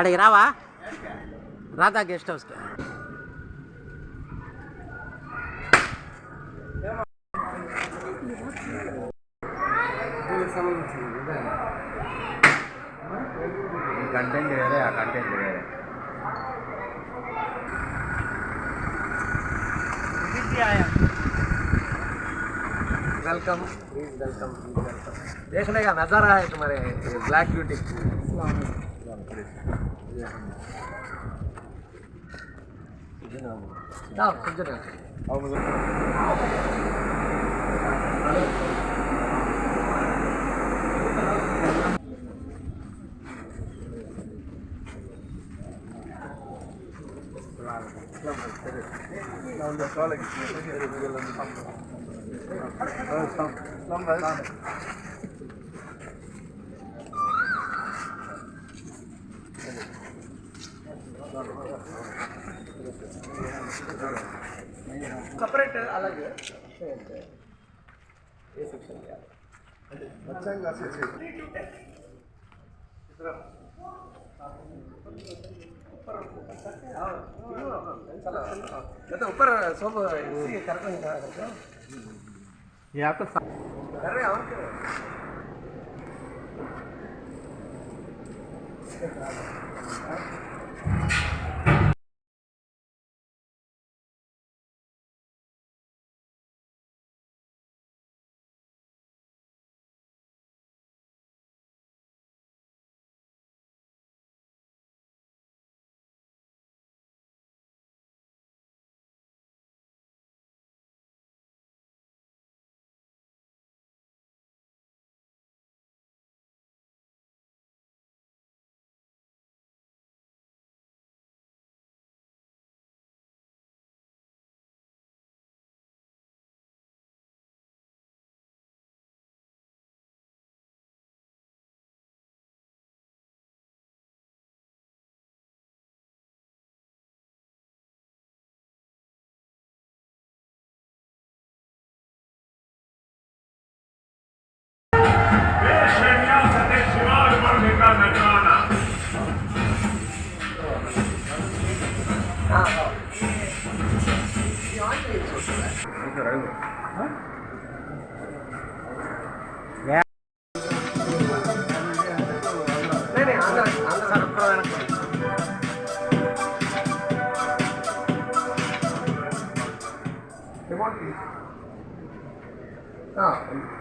ఆడికి రావా రాధా గెస్ట్ హౌస్కి కంటెంట్ వేరే ఆ కంటెంట్ వేరే वेलकम प्लीज वेलकम देखने का नज़ारा है तुम्हारे ब्लैक ब्यूटी सपरेट अलग है ये सेक्शन क्या है बच्चा क्लास से ऊपर सब इसी करते हैं यहाँ तो कर रहे हैं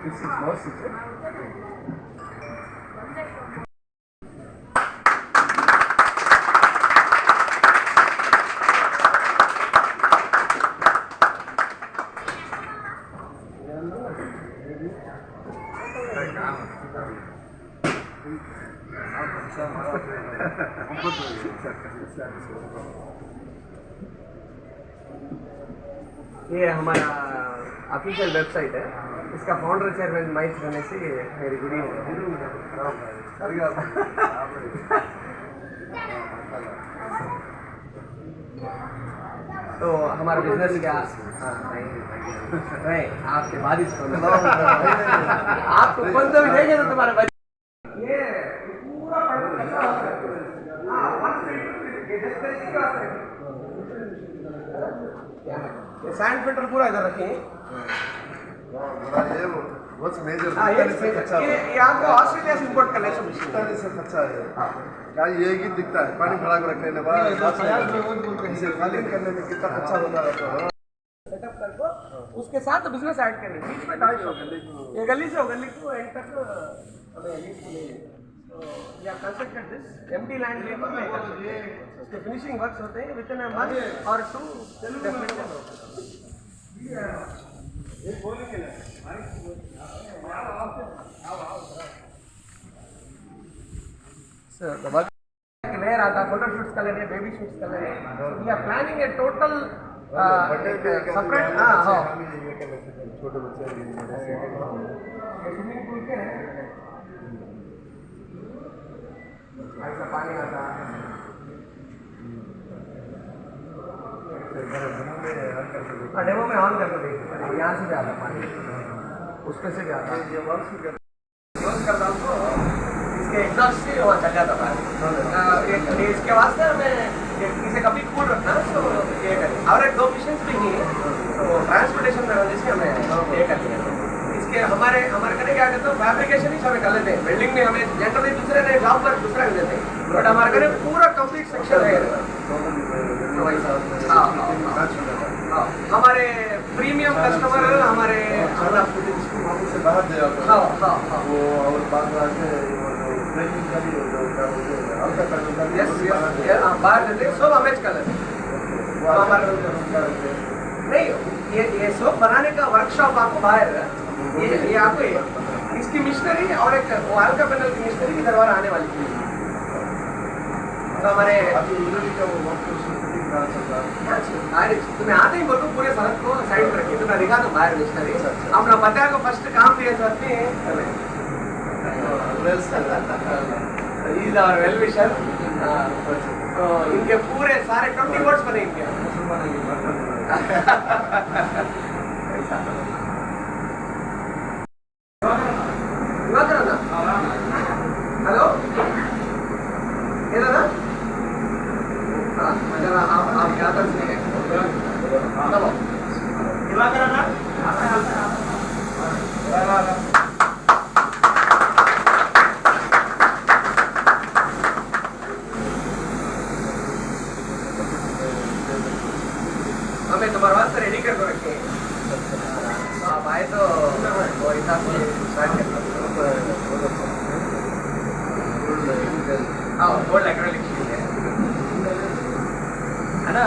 This is more secret. ये हमारा ऑफिशियल वेबसाइट है इसका फाउंडर चेयरमैन माइक रहने से मेरी गुड़ी है तो हमारा बिजनेस क्या नहीं आपके बाद आपको कौन सा भी देंगे तो तुम्हारे बच्चे ये पूरा ये सैंड फिल्टर पूरा इधर रखें ये आपका ऑस्ट्रेलिया से इंपोर्ट करने से अच्छा है क्या ये ही दिखता है पानी भरा के रखने के बाद इसे खाली करने में कितना अच्छा होता है सेटअप करके उसके साथ बिजनेस ऐड करने बीच में डाल दो ये गली से गली को एंड तक हमें या कंस्ट्रक्टेड दिस एम्प्टी लैंड लेकर नहीं करते इसके फिनिशिंग वर्क्स होते हैं विद इन अ मंथ और two definitely Sir, the work where आता photo shoots कर लेने baby shoots कर लेने we are planning a total separate हाँ छोटे बच्चे स्विमिंग पूल के ऐसा पानी आता डेमो में ऑन करके देखिए यहाँ से भी आता पानी उसमें से भी आता है ये वर्क कर डाल तो इसके एग्जॉस्ट से वहाँ चल जाता पानी इसके वास्ते हमें इसे कभी कूल रखना, तो ये करें और एक 2 मिशंस भी नहीं है, तो ट्रांसपोर्टेशन में वजह से हमें ये कर लिया। इसके हमारे करने क्या करते हैं, फैब्रिकेशन ही हमें कर लेते हैं, वेल्डिंग में हमें जनरली दूसरे ने जॉब पर दूसरा कर देते हैं, बट हमारे घर पूरा कंप्लीट सेक्शन है। हाँ, हमारे प्रीमियम कस्टमर हमारे से बाहर दे आता हाँ हाँ हाँ वो और बाद में आके ट्रेनिंग का भी होता है, क्या बोलते हैं हल्का पैनल का भी यस बाहर देते हैं, सब हमें कलर नहीं, ये सब बनाने का वर्कशॉप आपको बाहर है, ये आपको इसकी मिशनरी और एक हल्का पैनल की मिशनरी की दरबार आने वाली थी, तो हमारे अभी यूनिटी का वो वर्क तुम्हें आते ही बोलो पूरे सड़क को साइड पर रखिए, तुम्हें दिखा दो बाहर मिशनरी अपना बता को फर्स्ट काम दिया जाते हैं, इज आवर वेल विशर, तो इनके पूरे सारे 20 वर्ड्स बने इनके। हेलो इधर ना, आप क्या कर सकते हैं, चलो हमें तुम्हारे वास्ते रेडी करके रखे, आप आए तो वो हिसाब से स्टार्ट करते गोल्ड एक्रेलिक అన్నా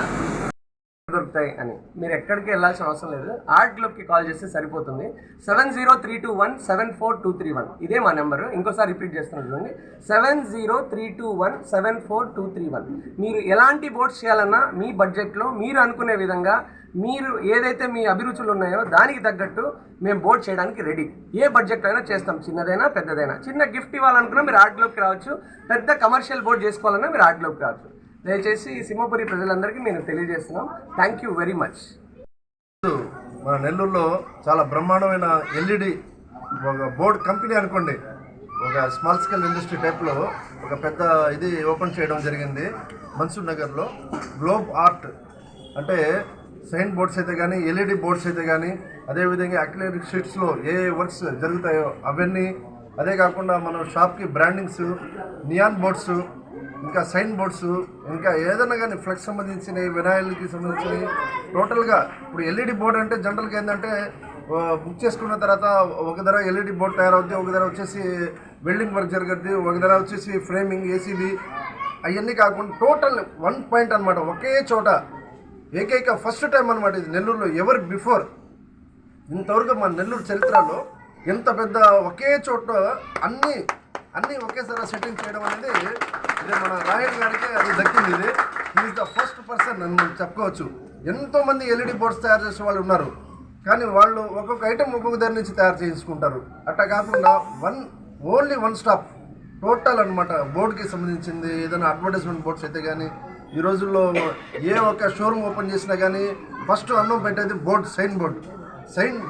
దొరుకుతాయి అని మీరు ఎక్కడికి వెళ్ళాల్సిన అవసరం లేదు, ఆర్ట్ గ్లోబ్కి కాల్ చేస్తే సరిపోతుంది. 7032174231 ఇదే మా నెంబరు, ఇంకోసారి రిపీట్ చేస్తున్నాను చూడండి, 7032174231. మీరు ఎలాంటి బోట్స్ చేయాలన్నా మీ బడ్జెట్లో మీరు అనుకునే విధంగా, మీరు ఏదైతే మీ అభిరుచులు ఉన్నాయో దానికి తగ్గట్టు మేము బోట్ చేయడానికి రెడీ, ఏ బడ్జెట్ అయినా చేస్తాం, చిన్నదైనా పెద్దదైనా. చిన్న గిఫ్ట్ ఇవ్వాలనుకున్నా మీరు ఆర్ట్ గ్లోబ్కి రావచ్చు, పెద్ద కమర్షియల్ బోట్ చేసుకోవాలన్నా మీరు ఆర్ట్ గ్లోబ్కి రావచ్చు. దయచేసి సింహపురి ప్రజలందరికీ నేను తెలియజేస్తున్నాం. Thank you very much. మన నెల్లూరులో చాలా బ్రహ్మాండమైన ఎల్ఈడి ఒక బోర్డ్ కంపెనీ అనుకోండి, ఒక స్మాల్ స్కేల్ ఇండస్ట్రీ టైప్లో ఒక పెద్ద ఇది ఓపెన్ చేయడం జరిగింది మన్సూర్ నగర్లో. గ్లోబ్ ఆర్ట్ అంటే సైన్ బోర్డ్స్ అయితే కానీ, ఎల్ఈడి బోర్డ్స్ అయితే కానీ, అదేవిధంగా అక్రిలిక్ షీట్స్లో ఏ వర్క్స్ జరుగుతాయో అవన్నీ, అదే కాకుండా మన షాప్కి బ్రాండింగ్స్, నియాన్ బోర్డ్స్, ఇంకా సైన్ బోర్డ్స్, ఇంకా ఏదైనా కానీ ఫ్లెక్స్ సంబంధించినవి, వినాయకులకి సంబంధించినవి టోటల్గా. ఇప్పుడు ఎల్ఈడి బోర్డ్ అంటే జనరల్గా ఏంటంటే బుక్ చేసుకున్న తర్వాత ఒక ధర ఎల్ఈడి బోర్డ్ తయారవుద్ది, ఒక ధర వచ్చేసి వెల్డింగ్ వర్క్ జరుగుద్ది, ఒక ధర వచ్చేసి ఫ్రేమింగ్, ఏసీబీ, అవన్నీ కాకుండా టోటల్ 1 పాయింట్ అనమాట, ఒకే చోట ఏకైక ఫస్ట్ టైం అనమాట ఇది నెల్లూరులో. ఎవర్ బిఫోర్ ఇంతవరకు మన నెల్లూరు చరిత్రలో ఎంత పెద్ద ఒకే చోట అన్నీ ఒకేసారి సెట్టింగ్ చేయడం అనేది ఇది మన రాయల్ గారికి అది దక్కింది. ఇది ఈజ్ ద ఫస్ట్ పర్సన్ అని చెప్పుకోవచ్చు. ఎంతోమంది ఎల్ఈడి బోర్డ్స్ తయారు చేసే వాళ్ళు ఉన్నారు, కానీ వాళ్ళు ఒక్కొక్క ఐటెం ఒక్కొక్క దగ్గర నుంచి తయారు చేయించుకుంటారు. అట్లా కాకుండా ఓన్లీ వన్ స్టాప్ టోటల్ అనమాట. బోర్డుకి సంబంధించింది ఏదైనా అడ్వర్టైజ్మెంట్ బోర్డ్స్ అయితే కానీ, ఈ రోజుల్లో ఏ ఒక్క షోరూమ్ ఓపెన్ చేసినా కానీ ఫస్ట్ అన్నం పెట్టేది బోర్డ్, సైన్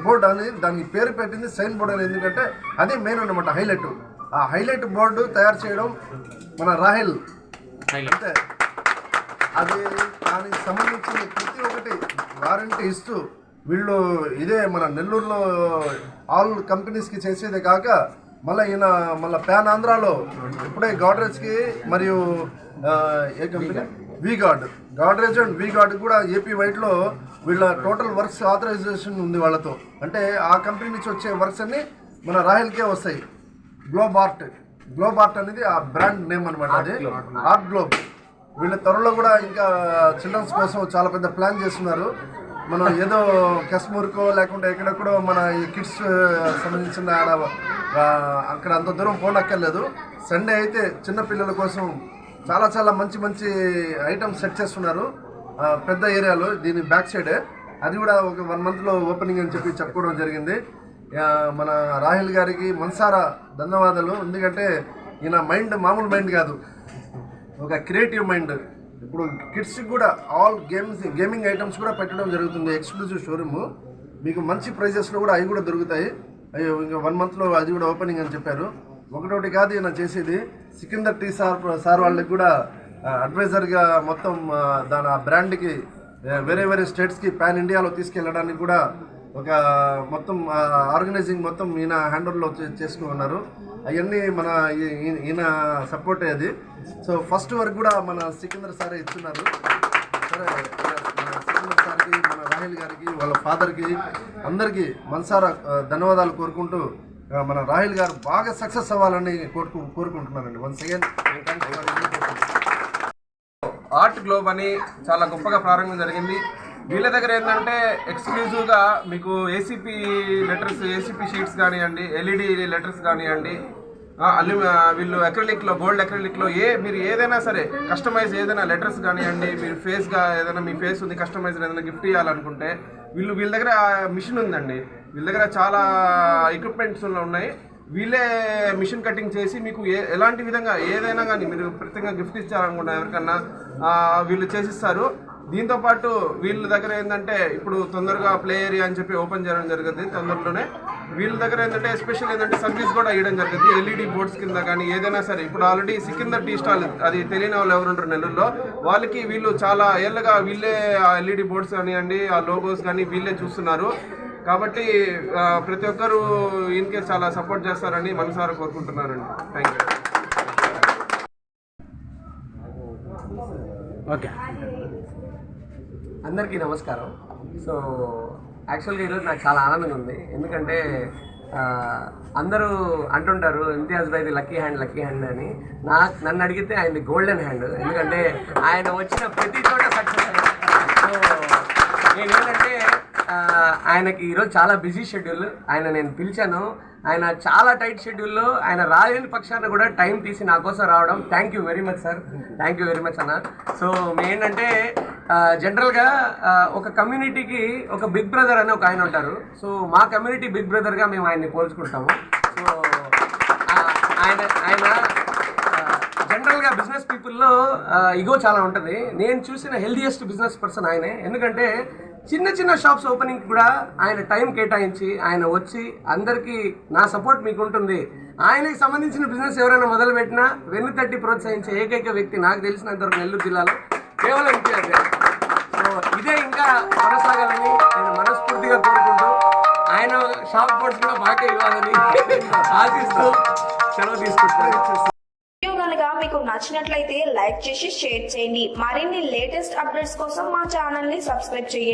బోర్డ్ అని దానికి పేరు పెట్టింది సైన్ బోర్డ్ అని. ఎందుకంటే అది మెయిన్ అనమాట, హైలైట్. ఆ హైలైట్ బోర్డు తయారు చేయడం మన రాహెల్ అంతే. అది దానికి సంబంధించిన ప్రతి ఒక్కటి వారంటీ ఇస్తూ వీళ్ళు ఇదే మన నెల్లూరులో ఆల్ కంపెనీస్కి చేసేదే కాక మళ్ళీ ప్యాన్ ఆంధ్రాలో ఇప్పుడే గాడ్రేజ్కి మరియు ఏ కంపెనీ గాడ్రేజ్ అండ్ వీగార్డ్ కూడా ఏపీ వైడ్లో వీళ్ళ టోటల్ వర్క్స్ ఆథరైజేషన్ ఉంది వాళ్ళతో. అంటే ఆ కంపెనీ నుంచి వచ్చే వర్క్స్ అన్ని మన రాహెల్కే వస్తాయి. గ్లోబ్ ఆర్ట్ అనేది ఆ బ్రాండ్ నేమ్ అనమాట. అది ఆర్ట్ గ్లోబ్. వీళ్ళ త్వరలో కూడా ఇంకా చిల్డ్రన్స్ కోసం చాలా పెద్ద ప్లాన్ చేస్తున్నారు. మనం ఏదో కశ్మీర్కో లేకుంటే ఎక్కడెక్కడో మన ఈ కిడ్స్ సంబంధించిన అక్కడ అంత దూరం పోనక్కర్లేదు. సండే అయితే చిన్నపిల్లల కోసం చాలా మంచి ఐటమ్స్ సెట్ చేస్తున్నారు పెద్ద ఏరియాలో, దీని బ్యాక్ సైడే. అది కూడా ఒక 1 మంత్లో ఓపెనింగ్ అని చెప్పి చెప్పుకోవడం జరిగింది. మన రాహెల్ గారికి మనసారా ధన్యవాదాలు. ఎందుకంటే ఈయన మైండ్ మామూలు మైండ్ కాదు, ఒక క్రియేటివ్ మైండ్. ఇప్పుడు కిడ్స్కి కూడా ఆల్ గేమింగ్ ఐటమ్స్ కూడా పెట్టడం జరుగుతుంది. ఎక్స్క్లూజివ్ షోరూమ్, మీకు మంచి ప్రైజెస్లో కూడా అవి కూడా దొరుకుతాయి. ఇంకా 1 మంత్లో అది కూడా ఓపెనింగ్ అని చెప్పారు. ఒకటోటి కాదు ఈయన చేసేది. సికిందర్ టీ సార్ వాళ్ళకి కూడా అడ్వైజర్గా మొత్తం దాని ఆ బ్రాండ్కి వేరే వేరే స్టేట్స్కి పాన్ ఇండియాలో తీసుకెళ్ళడానికి కూడా ఒక మొత్తం ఆర్గనైజింగ్ మొత్తం ఈయన హ్యాండర్లో చేసుకుని ఉన్నారు. అవన్నీ మన ఈయన సపోర్టే అది. సో ఫస్ట్ వరకు కూడా మన సికిందర్ సారే ఇస్తున్నారు. సరే, మన సికిందర్ సార్కి, మన రాహిల్ గారికి, వాళ్ళ ఫాదర్కి అందరికీ మనసారా ధన్యవాదాలు కోరుకుంటూ మన రాహిల్ గారు బాగా సక్సెస్ అవ్వాలని కోరుకుంటున్నానండి. వన్స్ అగైన్ ఆర్ట్ గ్లోబ్ అని చాలా గొప్పగా ప్రారంభం జరిగింది. వీళ్ళ దగ్గర ఏంటంటే ఎక్స్క్లూజివ్గా మీకు ఏసీపీ లెటర్స్, ఏసీపీ షీట్స్ కానివ్వండి, ఎల్ఈడి లెటర్స్ కానివ్వండి, వీళ్ళు అక్రిలిక్లో, గోల్డ్ అక్రిలిక్లో మీరు ఏదైనా సరే కస్టమైజ్ ఏదైనా లెటర్స్ కానివ్వండి, మీరు ఫేస్గా ఏదైనా మీ ఫేస్ ఉంది కస్టమైజ్ ఏదైనా గిఫ్ట్ ఇవ్వాలనుకుంటే వీళ్ళ దగ్గర మిషన్ ఉందండి. వీళ్ళ దగ్గర చాలా ఎక్విప్మెంట్స్ ఉన్నాయి. వీళ్ళే మిషన్ కటింగ్ చేసి మీకు ఎలాంటి విధంగా ఏదైనా కానీ మీరు ప్రత్యేకంగా గిఫ్ట్ ఇచ్చారనుకుంటా ఎవరికన్నా వీళ్ళు చేసిస్తారు. దీంతోపాటు వీళ్ళ దగ్గర ఏంటంటే ఇప్పుడు తొందరగా ప్లే ఏరియా అని చెప్పి ఓపెన్ చేయడం జరుగుతుంది తొందరలోనే. వీళ్ళ దగ్గర ఏంటంటే ఎస్పెషల్ ఏంటంటే సర్వీస్ కూడా ఇవ్వడం జరుగుతుంది. ఎల్ఈడి బోర్డ్స్ కింద కానీ ఏదైనా సరే. ఇప్పుడు ఆల్రెడీ సికిందర్ టీ స్టాల్, అది తెలియని వాళ్ళు ఎవరుంటారు నెల్లూరులో, వాళ్ళకి వీళ్ళు చాలా ఏళ్ళగా వీళ్ళే ఆ ఎల్ఈడి బోర్డ్స్ కానివ్వండి, ఆ లోగోస్ కానీ వీళ్ళే చూస్తున్నారు. కాబట్టి ప్రతి ఒక్కరూ ఈయనకే చాలా సపోర్ట్ చేస్తారని మనసారా కోరుకుంటున్నారండి. Thank you. ఓకే, అందరికీ నమస్కారం. సో యాక్చువల్గా ఈరోజు నాకు చాలా ఆనందంగా ఉంది. ఎందుకంటే అందరూ అంటుంటారు ఇంతియాజ్ భాయ్ది లక్కీ హ్యాండ్ అని. నన్ను అడిగితే ఆయనది గోల్డెన్ హ్యాండ్. ఎందుకంటే ఆయన వచ్చిన ప్రతి చోట సక్సెస్ అయ్యారు. సో నేనేంటంటే ఆయనకి ఈరోజు చాలా బిజీ షెడ్యూల్. నేను పిలిచాను, ఆయన చాలా టైట్ షెడ్యూల్లో ఆయన రాలేని పక్షాన కూడా టైం తీసి నా కోసం రావడం. Thank you very much sir, thank you very much అన్న. సో ఏంటంటే జనరల్గా ఒక కమ్యూనిటీకి ఒక బిగ్ బ్రదర్ అని ఒక ఆయన ఉంటారు. సో మా కమ్యూనిటీ బిగ్ బ్రదర్గా మేము ఆయన్ని పోల్చుకుంటాము. సో ఆయన జనరల్గా బిజినెస్ పీపుల్లో ఇగో చాలా ఉంటుంది. నేను చూసిన హెల్దియెస్ట్ బిజినెస్ పర్సన్ ఆయనే. ఎందుకంటే చిన్న చిన్న షాప్స్ ఓపెనింగ్ కూడా ఆయన టైం కేటాయించి ఆయన వచ్చి అందరికీ నా సపోర్ట్ మీకు ఉంటుంది, ఆయనకి సంబంధించిన బిజినెస్ ఎవరైనా మొదలుపెట్టినా వెన్ను తట్టి ప్రోత్సహించే ఏకైక వ్యక్తి నాకు తెలిసినంతవరకు నెల్లూరు జిల్లాలో కేవలం ఇంతియాజ్ భాయ్. సో ఇదే ఇంకా కొనసాగాలని నేను మనస్ఫూర్తిగా కోరుకుంటూ ఆయన షాప్ బోర్డ్స్ కూడా బాగా ఇవ్వాలని ఆశిస్తూ సెలవు తీసుకుంటాను. వీడియో కనుక మీకు నచ్చినట్లయితే లైక్ చేసి షేర్ చేయండి. మరిన్ని లేటెస్ట్ అప్డేట్స్ కోసం మా ఛానల్ ని సబ్స్క్రైబ్ చేయండి.